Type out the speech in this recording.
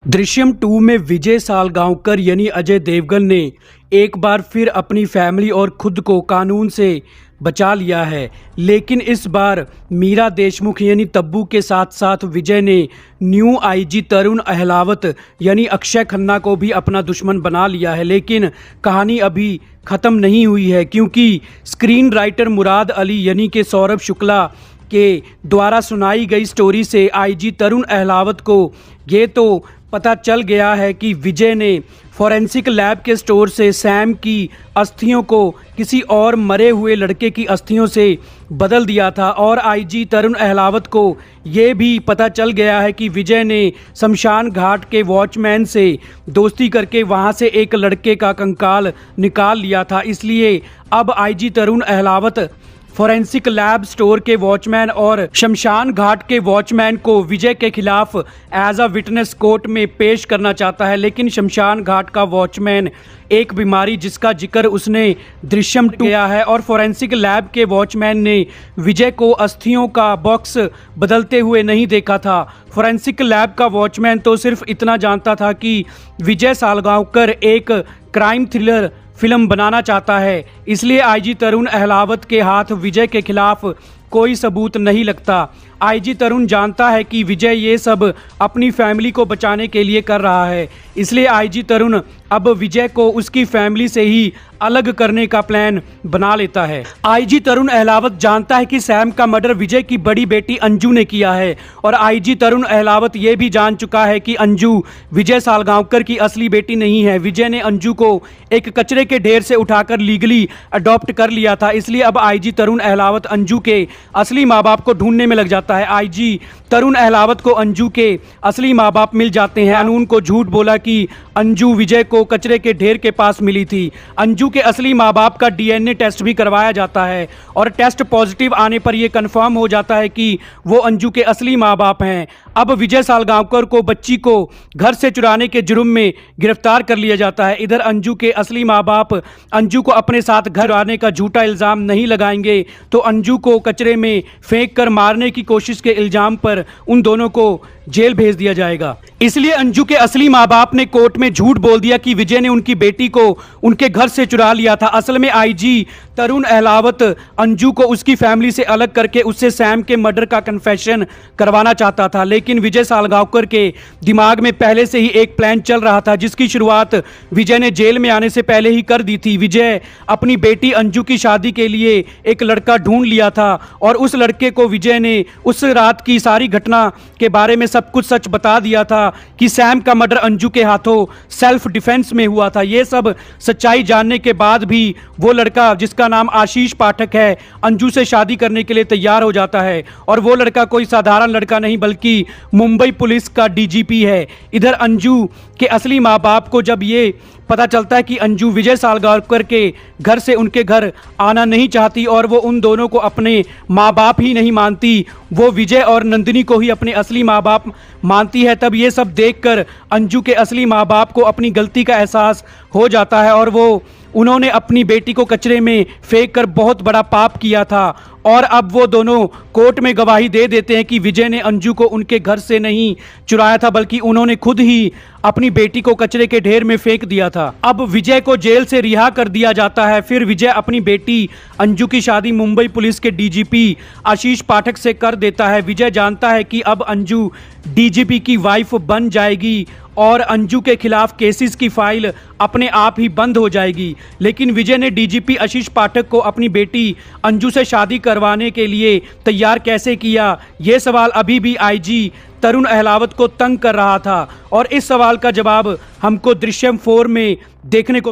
दृश्यम 2 में विजय सालगांवकर यानी अजय देवगन ने एक बार फिर अपनी फैमिली और खुद को कानून से बचा लिया है। लेकिन इस बार मीरा देशमुख यानी तब्बू के साथ साथ विजय ने न्यू आईजी तरुण अहलावत यानी अक्षय खन्ना को भी अपना दुश्मन बना लिया है। लेकिन कहानी अभी ख़त्म नहीं हुई है, क्योंकि स्क्रीन राइटर मुराद अली यानी कि सौरभ शुक्ला के द्वारा सुनाई गई स्टोरी से आईजी तरुण अहलावत को ये तो पता चल गया है कि विजय ने फॉरेंसिक लैब के स्टोर से सैम की अस्थियों को किसी और मरे हुए लड़के की अस्थियों से बदल दिया था। और आईजी तरुण अहलावत को ये भी पता चल गया है कि विजय ने शमशान घाट के वॉचमैन से दोस्ती करके वहां से एक लड़के का कंकाल निकाल लिया था। इसलिए अब आईजी तरुण अहलावत फॉरेंसिक लैब स्टोर के वॉचमैन और शमशान घाट के वॉचमैन को विजय के खिलाफ एज अ विटनेस कोर्ट में पेश करना चाहता है। लेकिन शमशान घाट का वॉचमैन एक बीमारी जिसका जिक्र उसने दृश्यम किया है, और फॉरेंसिक लैब के वॉचमैन ने विजय को अस्थियों का बॉक्स बदलते हुए नहीं देखा था। फॉरेंसिक लैब का वॉचमैन तो सिर्फ इतना जानता था कि विजय सालगांवकर एक क्राइम थ्रिलर फिल्म बनाना चाहता है। इसलिए आईजी तरुण अहलावत के हाथ विजय के खिलाफ कोई सबूत नहीं लगता। आईजी तरुण जानता है कि विजय ये सब अपनी फैमिली को बचाने के लिए कर रहा है। इसलिए आईजी तरुण अब विजय को उसकी फैमिली से ही अलग करने का प्लान बना लेता है। आईजी तरुण अहलावत जानता है कि सैम का मर्डर विजय की बड़ी बेटी अंजू ने किया है, और आईजी तरुण अहलावत ये भी जान चुका है कि अंजू विजय सालगांवकर की असली बेटी नहीं है। विजय ने अंजू को एक कचरे के ढेर से उठाकर लीगली अडॉप्ट कर लिया था। इसलिए अब आईजी तरुण अहलावत अंजू के असली माँ बाप को ढूंढने में लग जाता है। आईजी तरुण अहलावत को अंजू के असली माँ बाप मिल जाते हैं। अनून को झूठ बोला कि अंजू विजय को कचरे के ढेर के पास मिली थी। अंजू के असली माँ बाप का डीएनए टेस्ट भी करवाया जाता है, और टेस्ट पॉजिटिव आने पर यह कंफर्म हो जाता है कि वो अंजू के असली माँ बाप हैं। अब विजय सालगांवकर को बच्ची को घर से चुराने के जुर्म में गिरफ्तार कर लिया जाता है। इधर अंजू के असली माँ बाप अंजू को अपने साथ घर आने का झूठा इल्ज़ाम नहीं लगाएंगे, तो अंजू को कचरे में फेंक कर मारने की कोशिश के इल्ज़ाम पर उन दोनों को जेल भेज दिया जाएगा। इसलिए अंजू के असली माँ बाप ने कोर्ट में झूठ बोल दिया कि विजय ने उनकी बेटी को उनके घर से चुरा लिया था। असल में आईजी तरुण अहलावत अंजू को उसकी फैमिली से अलग करके उससे सैम के मर्डर का कन्फेशन करवाना चाहता था। लेकिन विजय सालगांवकर के दिमाग में पहले से ही एक प्लान चल रहा था, जिसकी शुरुआत विजय ने जेल में आने से पहले ही कर दी थी। विजय अपनी बेटी अंजू की शादी के लिए एक लड़का ढूंढ लिया था, और उस लड़के को विजय ने उस रात की सारी घटना के बारे में सब कुछ सच बता दिया था कि सैम का मर्डर अंजू के हाथों सेल्फ डिफेंस में हुआ था। यह सब सच्चाई जानने के बाद भी वो लड़का जिसका नाम आशीष पाठक है अंजू से शादी करने के लिए तैयार हो जाता है, और वो लड़का कोई साधारण लड़का नहीं बल्कि मुंबई पुलिस का डीजीपी है। इधर अंजू के असली माँ बाप को जब ये पता चलता है कि अंजू विजय सालगांवकर के घर से उनके घर आना नहीं चाहती और वो उन दोनों को अपने माँ बाप ही नहीं मानती, वो विजय और नंदिनी को ही अपने असली माँ बाप मानती है, तब ये सब देखकर अंजू के असली माँ बाप को अपनी गलती का एहसास हो जाता है, और उन्होंने अपनी बेटी को कचरे में फेंक कर बहुत बड़ा पाप किया था। और अब वो दोनों कोर्ट में गवाही दे देते हैं कि विजय ने अंजू को उनके घर से नहीं चुराया था, बल्कि उन्होंने खुद ही अपनी बेटी को कचरे के ढेर में फेंक दिया था। अब विजय को जेल से रिहा कर दिया जाता है। फिर विजय अपनी बेटी अंजू की शादी मुंबई पुलिस के डीजीपी आशीष पाठक से कर देता है। विजय जानता है कि अब अंजू डीजीपी की वाइफ बन जाएगी और अंजू के खिलाफ केसेस की फाइल अपने आप ही बंद हो जाएगी। लेकिन विजय ने डीजीपी आशीष पाठक को अपनी बेटी अंजू से शादी करवाने के लिए तैयार कैसे किया, ये सवाल अभी भी आईजी तरुण अहलावत को तंग कर रहा था, और इस सवाल का जवाब हमको दृश्यम 4 में देखने को